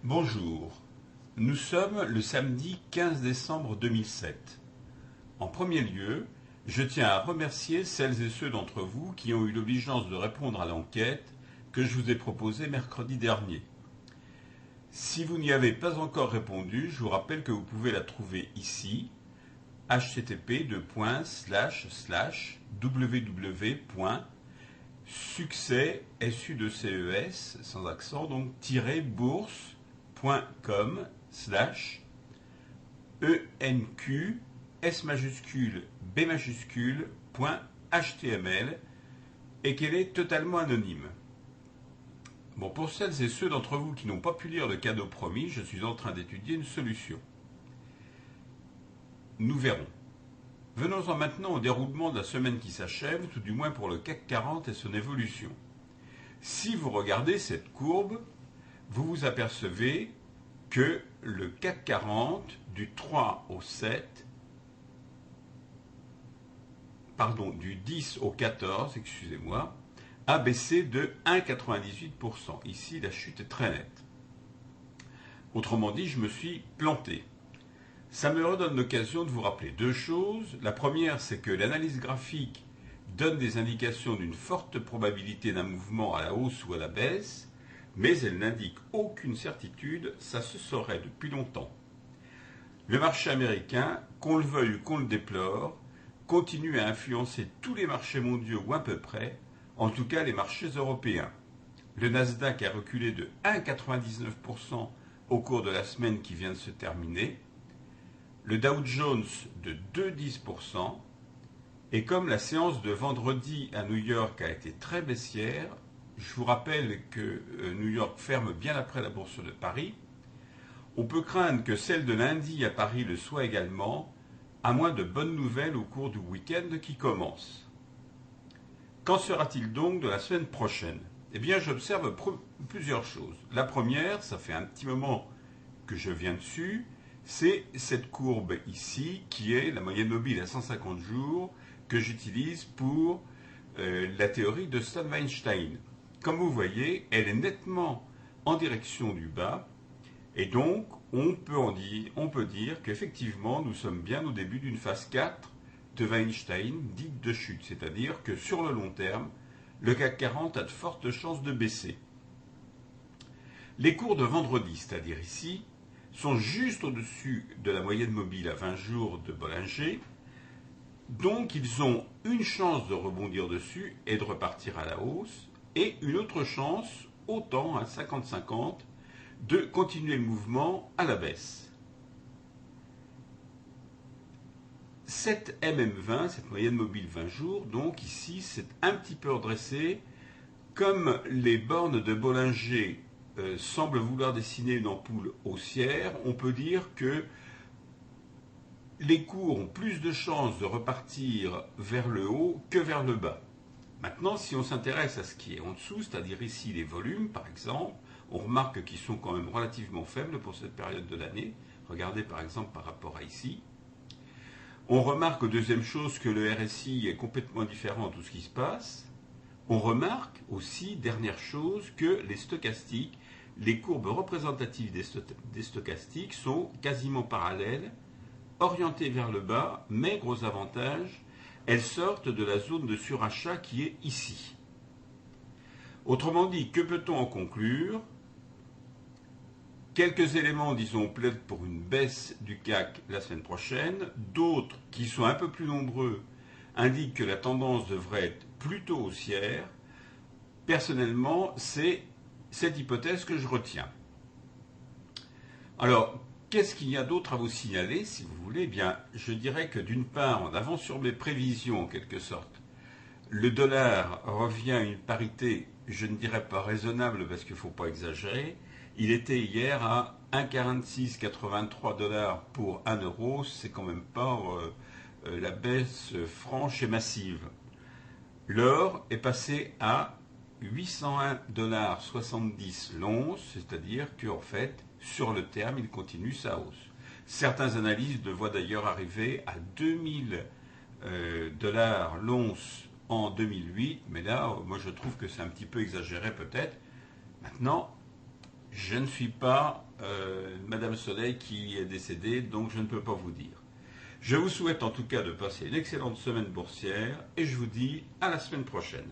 Bonjour, nous sommes le samedi 15 décembre 2007. En premier lieu, je tiens à remercier celles et ceux d'entre vous qui ont eu l'obligeance de répondre à l'enquête que je vous ai proposée mercredi dernier. Si vous n'y avez pas encore répondu, je vous rappelle que vous pouvez la trouver ici, http://www.succès, SUCCES, sans accent, donc, bourse.com/ENQ S majuscule B majuscule .html et qu'elle est totalement anonyme. Bon, pour celles et ceux d'entre vous qui n'ont pas pu lire le cadeau promis, je suis en train d'étudier une solution. Nous verrons. Venons-en maintenant au déroulement de la semaine qui s'achève, tout du moins pour le CAC 40 et son évolution. Si vous regardez cette courbe, vous vous apercevez que le CAC 40 du 3 au 7, du 10 au 14, excusez-moi, a baissé de 1,98%. Ici, la chute est très nette. Autrement dit, je me suis planté. Ça me redonne l'occasion de vous rappeler deux choses. La première, c'est que l'analyse graphique donne des indications d'une forte probabilité d'un mouvement à la hausse ou à la baisse, mais elle n'indique aucune certitude, ça se saurait depuis longtemps. Le marché américain, qu'on le veuille ou qu'on le déplore, continue à influencer tous les marchés mondiaux ou à peu près, en tout cas les marchés européens. Le Nasdaq a reculé de 1,99% au cours de la semaine qui vient de se terminer, le Dow Jones de 2,10%, et comme la séance de vendredi à New York a été très baissière, je vous rappelle que New York ferme bien après la bourse de Paris, on peut craindre que celle de lundi à Paris le soit également, à moins de bonnes nouvelles au cours du week-end qui commence. Qu'en sera-t-il donc de la semaine prochaine ? Eh bien, j'observe plusieurs choses. La première, ça fait un petit moment que je viens dessus, c'est cette courbe ici qui est la moyenne mobile à 150 jours que j'utilise pour la théorie de Stan-Weinstein. Comme vous voyez, elle est nettement en direction du bas et donc on peut dire qu'effectivement nous sommes bien au début d'une phase 4 de Weinstein dite de chute, c'est-à-dire que sur le long terme, le CAC 40 a de fortes chances de baisser. Les cours de vendredi, c'est-à-dire ici, sont juste au-dessus de la moyenne mobile à 20 jours de Bollinger, donc ils ont une chance de rebondir dessus et de repartir à la hausse, et une autre chance, autant à 50-50, de continuer le mouvement à la baisse. Cette MM20, cette moyenne mobile 20 jours, donc ici c'est un petit peu redressé, comme les bornes de Bollinger semblent vouloir dessiner une ampoule haussière, on peut dire que les cours ont plus de chances de repartir vers le haut que vers le bas. Maintenant, si on s'intéresse à ce qui est en dessous, c'est-à-dire ici les volumes par exemple, on remarque qu'ils sont quand même relativement faibles pour cette période de l'année. Regardez par exemple par rapport à ici. On remarque, deuxième chose, que le RSI est complètement différent de tout ce qui se passe. On remarque aussi, dernière chose, que les stochastiques, les courbes représentatives des stochastiques sont quasiment parallèles, orientées vers le bas, mais gros avantage, elles sortent de la zone de surachat qui est ici. Autrement dit, que peut-on en conclure ? Quelques éléments, disons, plaident pour une baisse du CAC la semaine prochaine. D'autres, qui sont un peu plus nombreux, indiquent que la tendance devrait être plutôt haussière. Personnellement, c'est cette hypothèse que je retiens. Alors, qu'est-ce qu'il y a d'autre à vous signaler, si vous voulez ? Eh bien, je dirais que d'une part, en avance sur mes prévisions, en quelque sorte, le dollar revient à une parité, je ne dirais pas raisonnable parce qu'il ne faut pas exagérer. Il était hier à 1,4683 $ pour 1 euro, c'est quand même pas la baisse franche et massive. L'or est passé à 801,70 $ l'once, c'est-à-dire qu'en fait, sur le terme, il continue sa hausse. Certains analystes le voient d'ailleurs arriver à 2000 $ l'once en 2008, mais là, moi je trouve que c'est un petit peu exagéré peut-être. Maintenant, Je ne suis pas Madame Soleil qui est décédée, donc je ne peux pas vous dire. Je vous souhaite en tout cas de passer une excellente semaine boursière et je vous dis à la semaine prochaine.